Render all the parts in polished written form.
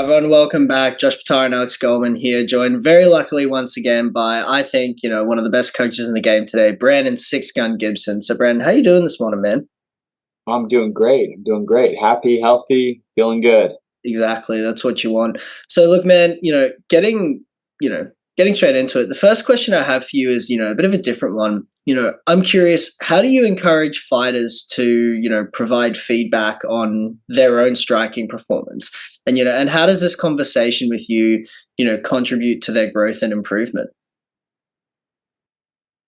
everyone, welcome back. Josh Patar and Alex Goldman here, joined very luckily once again by, I think, one of the best coaches in the game today, Brandon Six Gun Gibson. So, Brandon, how you doing this morning, man? I'm doing great. I'm doing great. Happy, healthy, feeling good. Exactly, that's what you want. So, look, man, you know, getting straight into it. The first question I have for you is, a bit of a different one. I'm curious, how do you encourage fighters to, provide feedback on their own striking performance? And how does this conversation with you, contribute to their growth and improvement?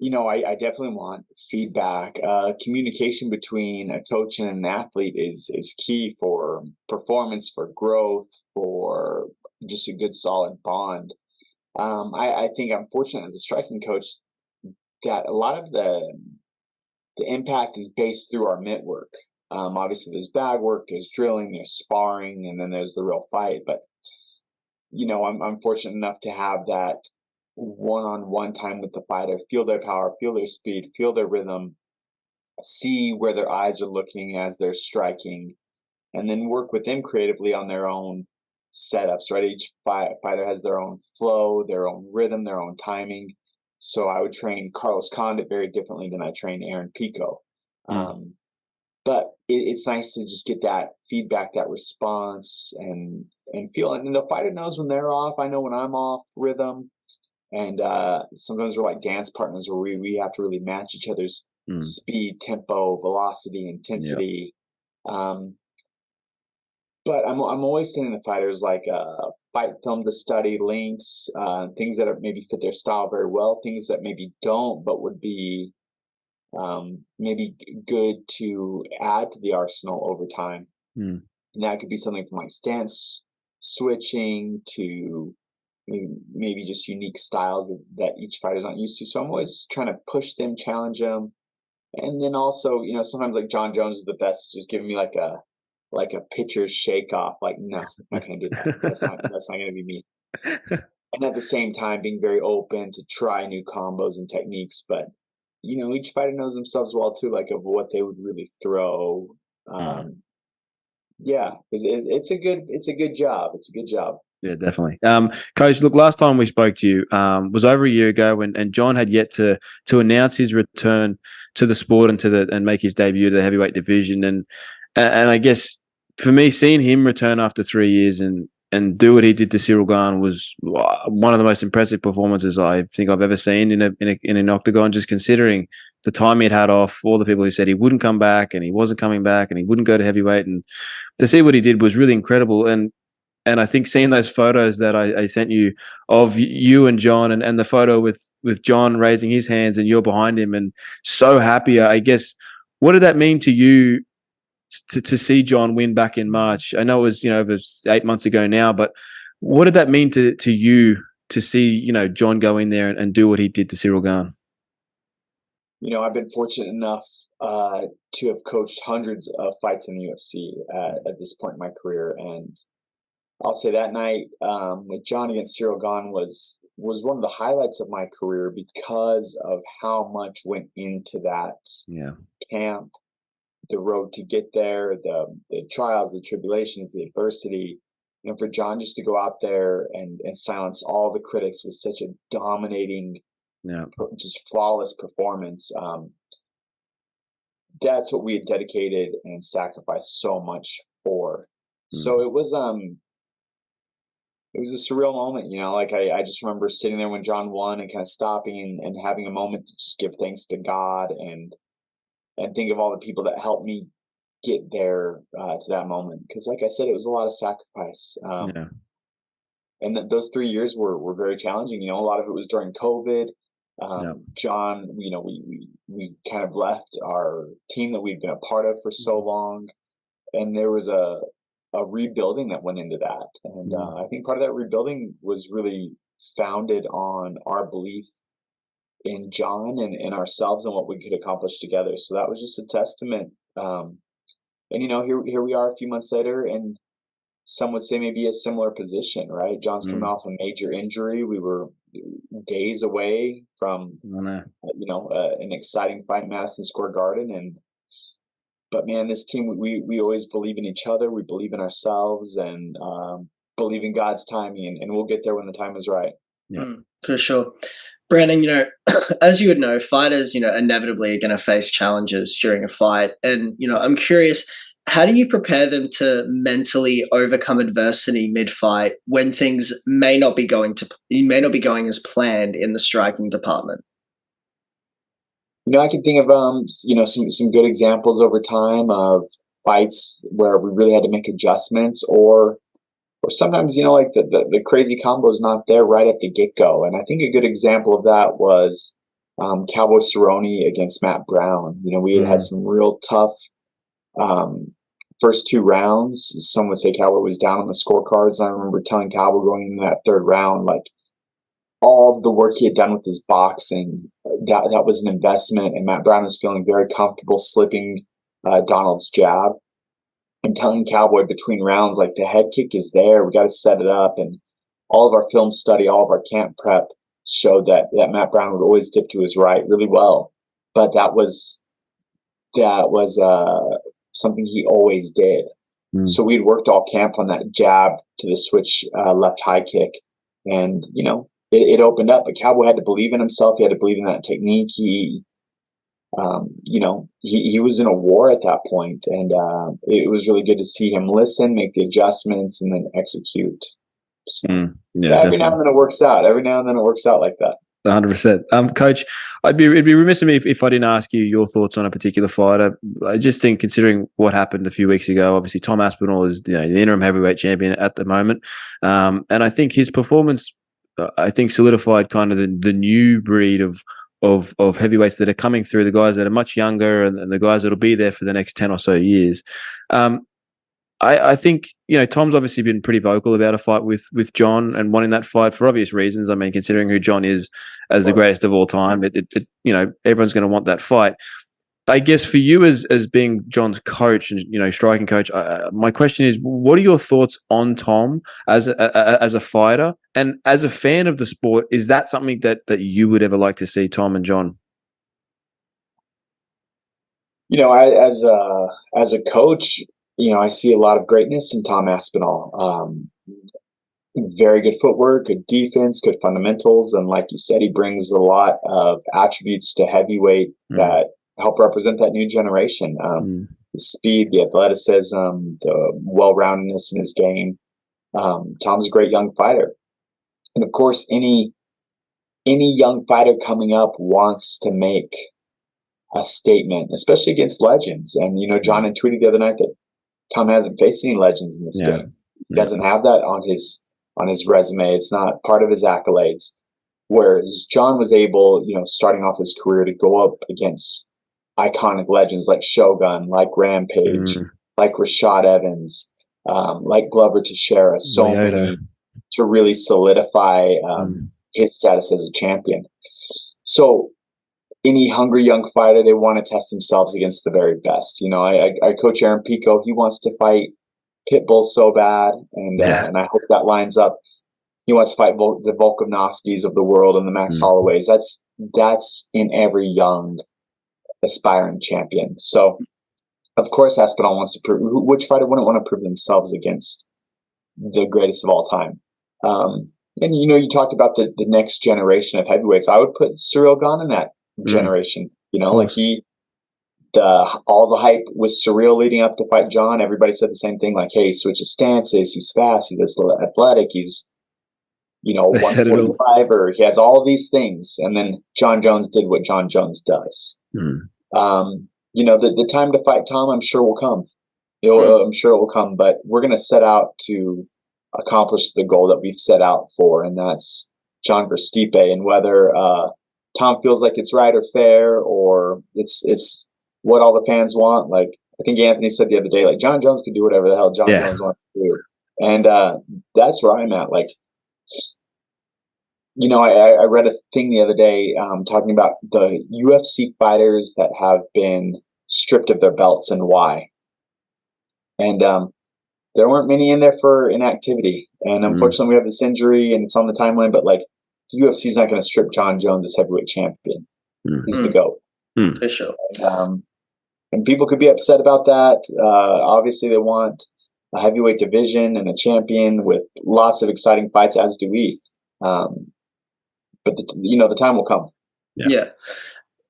I definitely want feedback. Communication between a coach and an athlete is key for performance, for growth, for just a good solid bond. I think I'm fortunate as a striking coach that a lot of the impact is based through our mitt work. Obviously, there's bag work, there's drilling, there's sparring, and then there's the real fight. But I'm fortunate enough to have that one-on-one time with the fighter, feel their power, feel their speed, feel their rhythm, see where their eyes are looking as they're striking, and then work with them creatively on their own setups, right? Each fighter has their own flow, their own rhythm, their own timing. So I would train Carlos Condit very differently than I train Aaron Pico. Mm. But it's nice to just get that feedback, that response, and feel. And the fighter knows when they're off. I know when I'm off rhythm. And sometimes we're like dance partners where we have to really match each other's Mm. speed, tempo, velocity, Yeah. intensity. Um, but I'm always sending the fighters like fight film to study, links, things that are maybe fit their style very well, things that maybe don't, but would be maybe good to add to the arsenal over time. Mm. And that could be something from like stance switching to maybe just unique styles that each fighter's not used to. So I'm always trying to push them, challenge them, and then also, sometimes like Jon Jones is the best, just giving me like a pitcher's shake off. Like, no, I'm not gonna do that. That's not gonna be me. And at the same time, being very open to try new combos and techniques, but each fighter knows themselves well too, like of what they would really throw. Mm. Um, yeah, it's a good job. It's a good job. Yeah, definitely. Coach, look, last time we spoke to you was over a year ago, and Jon had yet to announce his return to the sport and make his debut to the heavyweight division, and I guess for me, seeing him return after 3 years and do what he did to Cyril Gane was one of the most impressive performances I think I've ever seen in an octagon. Just considering the time he'd had off, all the people who said he wouldn't come back and he wasn't coming back and he wouldn't go to heavyweight, and to see what he did was really incredible. And I think seeing those photos that I sent you of you and Jon, and the photo with Jon raising his hands and you're behind him and so happy, I guess, what did that mean to you to see Jon win back in March? I know it was 8 months ago now, but what did that mean to you to see, Jon go in there and do what he did to Cyril Gane? I've been fortunate enough to have coached hundreds of fights in the UFC at this point in my career, and I'll say that night with Jon against Cyril Gane was one of the highlights of my career because of how much went into that Yeah. camp, the road to get there, the trials, the tribulations, the adversity. For Jon just to go out there and silence all the critics with such a dominating, Yeah. just flawless performance. That's what we had dedicated and sacrificed so much for. So Mm. it was a surreal moment, like I just remember sitting there when Jon won and kind of stopping and having a moment to just give thanks to God and think of all the people that helped me get there to that moment. Because like I said, it was a lot of sacrifice. Yeah. And those 3 years were very challenging. A lot of it was during COVID. Yeah. Jon, we kind of left our team that we'd been a part of for so long, and there was a rebuilding that went into that. And Mm. I think part of that rebuilding was really founded on our belief in Jon and ourselves and what we could accomplish together. So that was just a testament. And here we are a few months later, and some would say maybe a similar position, right? Jon's coming Mm. off a major injury. We were days away from I know. an exciting fight in Madison Square Garden, but man, this team, we always believe in each other. We believe in ourselves, and believe in God's timing, and we'll get there when the time is right. For sure. Brandon, as you would know, fighters, inevitably are going to face challenges during a fight. And, I'm curious, how do you prepare them to mentally overcome adversity mid-fight when things may not be going as planned in the striking department? I can think of some good examples over time of fights where we really had to make adjustments, or sometimes like the crazy combo is not there right at the get-go. And I think a good example of that was Cowboy Cerrone against Matt Brown. We had some real tough first two rounds. Some would say Cowboy was down on the scorecards. I remember telling Cowboy going into that third round, like, all the work he had done with his boxing, that was an investment. And Matt Brown was feeling very comfortable slipping Donald's jab, and telling Cowboy between rounds, like, the head kick is there. We got to set it up. And all of our film study, all of our camp prep showed that Matt Brown would always dip to his right really well. But that was something he always did. So we'd worked all camp on that jab to the switch left high kick. And, it opened up. But Cowboy had to believe in himself. He had to believe in that technique. He was in a war at that point, and it was really good to see him listen, make the adjustments, and then execute. So, every now and then it works out. Every now and then it works out like that. 100%. Coach, it'd be remiss of me if I didn't ask you your thoughts on a particular fighter. I just think, considering what happened a few weeks ago, obviously Tom Aspinall is the interim heavyweight champion at the moment, and I think his performance, solidified kind of the new breed of heavyweights that are coming through, the guys that are much younger and the guys that will be there for the next 10 or so years. I think, Tom's obviously been pretty vocal about a fight with Jon and wanting that fight for obvious reasons. I mean, considering who Jon is as the greatest of all time, everyone's going to want that fight. I guess for you as being Jon's coach and, striking coach, my question is, what are your thoughts on Tom as a fighter and as a fan of the sport? Is that something that you would ever like to see, Tom and Jon? As a coach, I see a lot of greatness in Tom Aspinall. Very good footwork, good defense, good fundamentals. And like you said, he brings a lot of attributes to heavyweight that help represent that new generation. The speed, the athleticism, the well-roundedness in his game. Tom's a great young fighter. And of course, any young fighter coming up wants to make a statement, especially against legends. And, Jon had tweeted the other night that Tom hasn't faced any legends in this game. He doesn't have that on his resume. It's not part of his accolades. Whereas Jon was able, starting off his career, to go up against iconic legends like Shogun, like Rampage, like Rashad Evans, like Glover Teixeira, so many, to really solidify his status as a champion. So any hungry young fighter, they want to test themselves against the very best. I coach Aaron Pico. He wants to fight Pitbull so bad, and I hope that lines up. He wants to fight the Volkanovskis of the world and the Max Holloways. That's in every young aspiring champion. So, of course, Aspinall wants to prove. Which fighter wouldn't want to prove themselves against the greatest of all time? And you talked about the next generation of heavyweights. I would put Cyril Gane in that generation. All the hype with Cyril leading up to fight Jon. Everybody said the same thing, like, hey, he switches stances, he's fast, he's athletic, he's 145er. He has all of these things, and then Jon Jones did what Jon Jones does. The time to fight Tom, I'm sure will come. I'm sure it will come, but we're going to set out to accomplish the goal that we've set out for, and that's Jon versus Stipe. And whether Tom feels like it's right or fair, or it's what all the fans want, like I think Anthony said the other day, like Jon Jones can do whatever the hell Jon Jones wants to do, and that's where I'm at. Like, I read a thing the other day talking about the UFC fighters that have been stripped of their belts and why. And there weren't many in there for inactivity. And unfortunately, we have this injury and it's on the timeline. But like, the UFC is not going to strip Jon Jones as heavyweight champion. He's the GOAT. For sure. And people could be upset about that. Obviously, they want heavyweight division and a champion with lots of exciting fights, as do we. But the time will come. Yeah.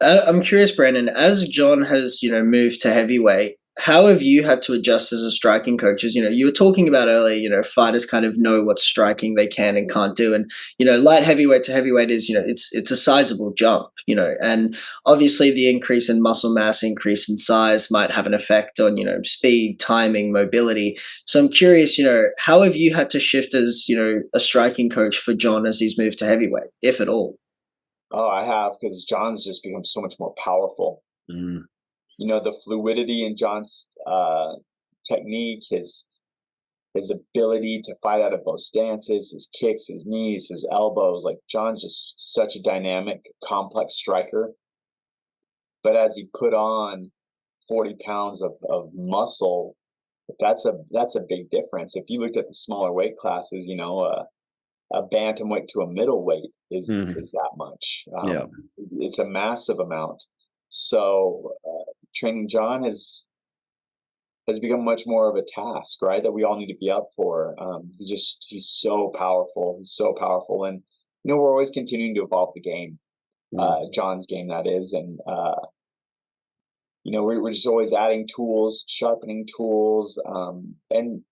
I'm curious, Brandon, as John has, moved to heavyweight, how have you had to adjust as a striking coach? As, you were talking about earlier, fighters kind of know what striking they can and can't do. And, light heavyweight to heavyweight is, it's a sizable jump, and obviously the increase in muscle mass, increase in size might have an effect on, speed, timing, mobility. So I'm curious, how have you had to shift as, a striking coach for John as he's moved to heavyweight, if at all? Oh, I have, because Jon's just become so much more powerful. The fluidity in Jon's technique, his ability to fight out of both stances, his kicks, his knees, his elbows. Like, Jon's just such a dynamic, complex striker. But as he put on 40 pounds of muscle, that's a big difference. If you looked at the smaller weight classes, a bantamweight to a middleweight is that much. It's a massive amount. So training Jon has become much more of a task, right? That we all need to be up for. He's so powerful. He's so powerful, and we're always continuing to evolve the game, Jon's game, that is, and we're just always adding tools, sharpening tools, and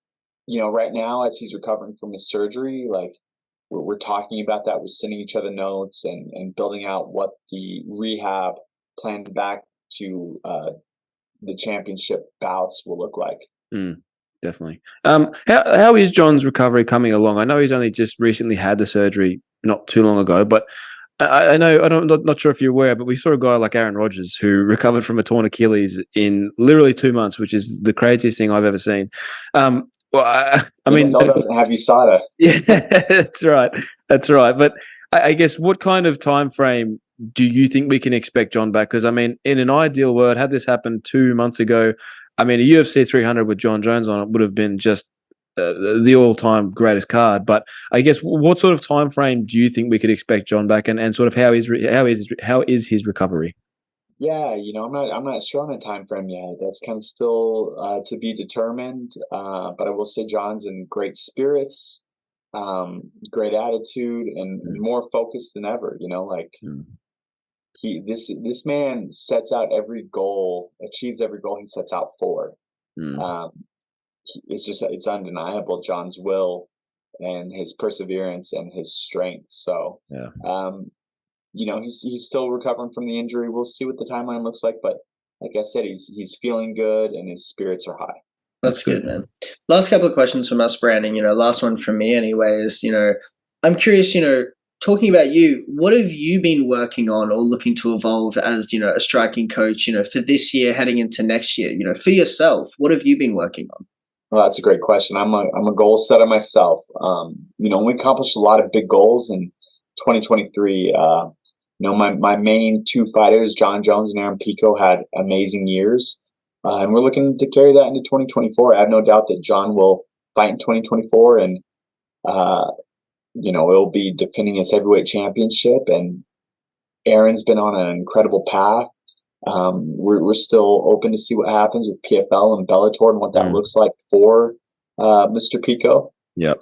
right now, as he's recovering from his surgery, like, we're talking about that. We're sending each other notes and building out what the rehab plan back to the championship bouts will look like. Definitely. How is Jon's recovery coming along? I know he's only just recently had the surgery not too long ago, but I know, not sure if you're aware, but we saw a guy like Aaron Rodgers who recovered from a torn Achilles in literally 2 months, which is the craziest thing I've ever seen. Well, I mean, doesn't have USADA. Yeah, that's right. But I guess, what kind of time frame do you think we can expect Jon back? Because, I mean, in an ideal world, had this happened 2 months ago, I mean, a UFC 300 with Jon Jones on it would have been just the all-time greatest card. But I guess, what sort of time frame do you think we could expect Jon back, and sort of how is his recovery? Yeah, I'm not sure on a time frame yet. That's kind of still to be determined. But I will say Jon's in great spirits, great attitude, and more focused than ever. This man sets out every goal, achieves every goal he sets out for. It's undeniable, Jon's will and his perseverance and his strength. So, he's still recovering from the injury. We'll see what the timeline looks like, but like I said, he's feeling good and his spirits are high. That's good, man. Last couple of questions from us, Brandon. Last one from me anyway is, I'm curious, talking about you, what have you been working on or looking to evolve as, a striking coach, for this year, heading into next year, for yourself, what have you been working on? Well, that's a great question. I'm a goal setter myself. We accomplished a lot of big goals in 2023. My main two fighters, Jon Jones and Aaron Pico, had amazing years. And we're looking to carry that into 2024. I have no doubt that Jon will fight in 2024, and he'll be defending his heavyweight championship. And Aaron's been on an incredible path. We're still open to see what happens with PFL and Bellator and what that looks like for Mr. Pico. Yep.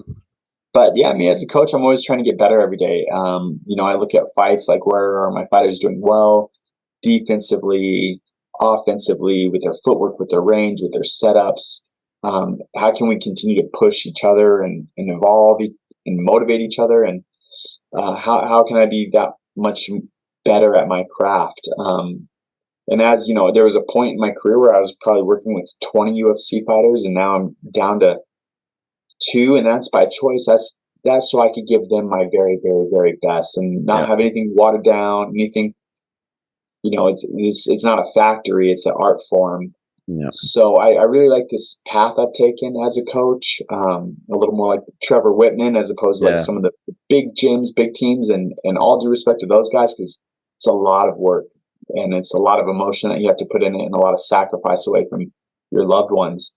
But yeah, me as a coach, I'm always trying to get better every day. I look at fights like, where are my fighters doing well defensively, offensively, with their footwork, with their range, with their setups. How can we continue to push each other and evolve and motivate each other? And how can I be that much better at my craft? And as you know, there was a point in my career where I was probably working with 20 UFC fighters, and now I'm down to 2, and that's by choice. That's so I could give them my very, very, very best and not have anything watered down, anything. It's not a factory; it's an art form. Yeah. So I really like this path I've taken as a coach. A little more like Trevor Whitman, as opposed to like some of the big gyms, big teams, and all due respect to those guys, because it's a lot of work and it's a lot of emotion that you have to put in it, and a lot of sacrifice away from your loved ones.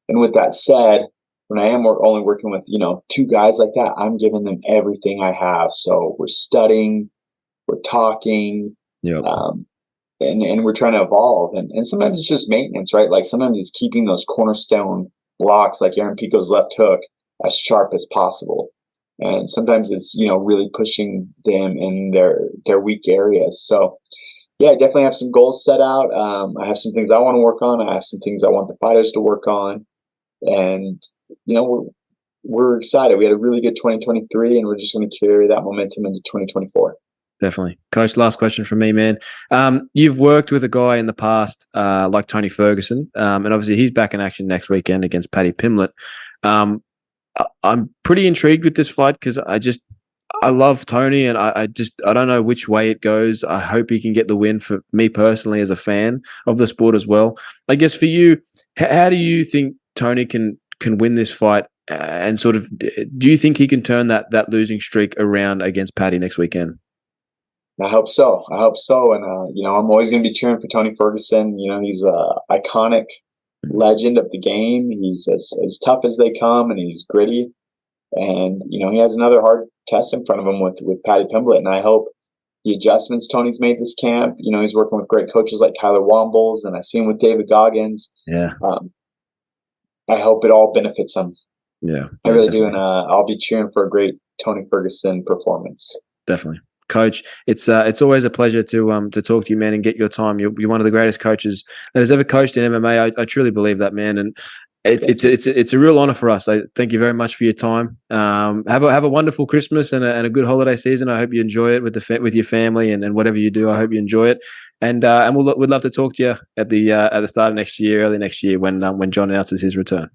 And with that said, when I am only working with 2 guys like that, I'm giving them everything I have. So we're studying, we're talking. And we're trying to evolve, and sometimes it's just maintenance, right? Like, sometimes it's keeping those cornerstone blocks like Aaron Pico's left hook as sharp as possible. And sometimes it's, really pushing them in their weak areas. So yeah, I definitely have some goals set out. I have some things I want to work on. I have some things I want the fighters to work on. And, we're excited. We had a really good 2023, and we're just going to carry that momentum into 2024. Definitely. Coach, last question from me, man. You've worked with a guy in the past like Tony Ferguson, and obviously he's back in action next weekend against Paddy Pimblett. I'm pretty intrigued with this fight because I love Tony, and I don't know which way it goes. I hope he can get the win for me personally as a fan of the sport as well. I guess for you, how do you think Tony can win this fight? And sort of, do you think he can turn that losing streak around against Paddy next weekend? I hope so. And, I'm always going to be cheering for Tony Ferguson. He's a iconic legend of the game. He's as tough as they come, and he's gritty. And, he has another hard test in front of him with Paddy Pimblett. And I hope the adjustments Tony's made this camp, he's working with great coaches like Tyler Wombles, and I see him with David Goggins. Yeah. I hope it all benefits him. Yeah. I really do. And I'll be cheering for a great Tony Ferguson performance. Definitely. Coach, it's always a pleasure to talk to you, man, and get your time. You're one of the greatest coaches that has ever coached in MMA. I truly believe that, man, and it's a real honor for us. I thank you very much for your time. Have a wonderful Christmas and a good holiday season. I hope you enjoy it with your family and whatever you do. I hope you enjoy it, and we'd love to talk to you at the start of next year, early next year, when Jon announces his return.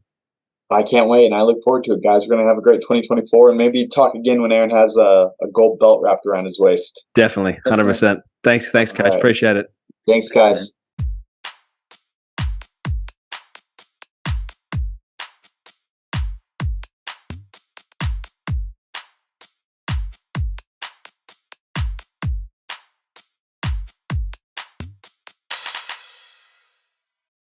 I can't wait, and I look forward to it, guys. We're going to have a great 2024, and maybe talk again when Aaron has a gold belt wrapped around his waist. Definitely, 100%. Thanks, Coach. Right. Appreciate it. Thanks, guys.